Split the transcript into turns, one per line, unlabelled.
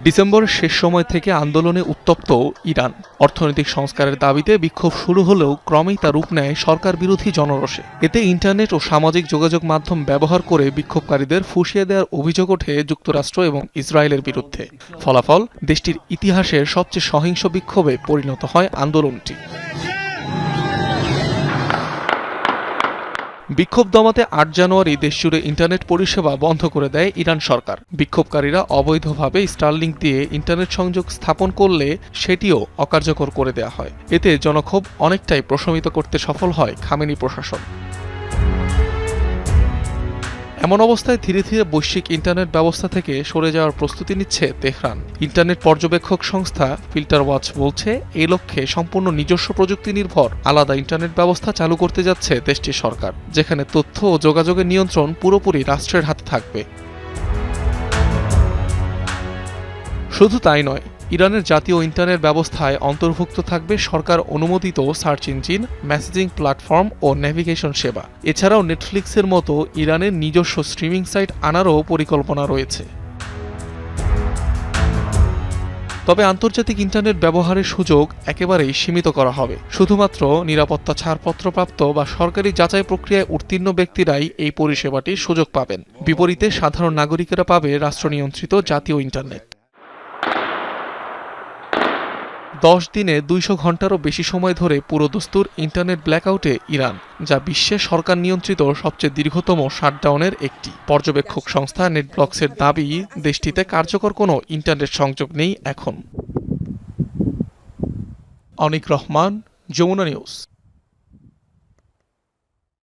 ডিসেম্বরের শেষ সময় থেকে আন্দোলনে উত্তপ্ত ইরান। অর্থনৈতিক সংস্কারের দাবিতে বিক্ষোভ শুরু হলেও ক্রমেই তা রূপ নেয় সরকার বিরোধী জনরোষে। এতে ইন্টারনেট ও সামাজিক যোগাযোগ মাধ্যম ব্যবহার করে বিক্ষোভকারীদের ফুঁসিয়ে দেওয়ার অভিযোগ ওঠে যুক্তরাষ্ট্র এবং ইসরায়েলের বিরুদ্ধে। ফলাফল, দেশটির ইতিহাসের সবচেয়ে সহিংস বিক্ষোভে পরিণত হয় আন্দোলনটি। বিক্ষোভ দমাতে ৮ জানুয়ারি দেশজুড়ে ইন্টারনেট পরিষেবা বন্ধ করে দেয় ইরান সরকার। বিক্ষোভকারীরা অবৈধভাবে স্টারলিংক দিয়ে ইন্টারনেট সংযোগ স্থাপন করলে সেটিও অকার্যকর করে দেওয়া হয়। এতে জনক্ষোভ অনেকটাই প্রশমিত করতে সফল হয় খামেনি প্রশাসন। এমন অবস্থায় ধীরে ধীরে বৈশ্বিক ইন্টারনেট ব্যবস্থা থেকে সরে যাওয়ার প্রস্তুতি নিচ্ছে তেহরান। ইন্টারনেট পর্যবেক্ষক সংস্থা ফিল্টার ওয়াচ বলছে, এই লক্ষ্যে সম্পূর্ণ নিজস্ব প্রযুক্তি নির্ভর আলাদা ইন্টারনেট ব্যবস্থা চালু করতে যাচ্ছে দেশটির সরকার, যেখানে তথ্য ও যোগাযোগের নিয়ন্ত্রণ পুরোপুরি রাষ্ট্রের হাতে থাকবে। শুধু তাই নয়, ইরানের জাতীয় ইন্টারনেট ব্যবস্থায় অন্তর্ভুক্ত থাকবে সরকার অনুমোদিত সার্চ ইঞ্জিন, মেসেজিং প্ল্যাটফর্ম ও নেভিগেশন সেবা। এছাড়াও নেটফ্লিক্সের মতো ইরানের নিজস্ব স্ট্রিমিং সাইট আনারও পরিকল্পনা রয়েছে। তবে আন্তর্জাতিক ইন্টারনেট ব্যবহারের সুযোগ একেবারেই সীমিত করা হবে। শুধুমাত্র নিরাপত্তা ছাড়পত্রপ্রাপ্ত বা সরকারি যাচাই প্রক্রিয়ায় উত্তীর্ণ ব্যক্তিরাই এই পরিষেবাটির সুযোগ পাবেন। বিপরীতে সাধারণ নাগরিকেরা পাবে রাষ্ট্রনিয়ন্ত্রিত জাতীয় ইন্টারনেট। 10 দিনে 200 ঘণ্টারও বেশি সময় ধরে পুরোদস্তুর ইন্টারনেট ব্ল্যাকআউটে ইরান, যা বিশ্বে সরকার নিয়ন্ত্রিত সবচেয়ে দীর্ঘতম শাটডাউনের একটি। পর্যবেক্ষক সংস্থা নেটব্লকসের দাবি, দেশটিতে কার্যকর কোনো ইন্টারনেট সংযোগ নেই এখন। অনিক রহমান, যমুনা নিউজ।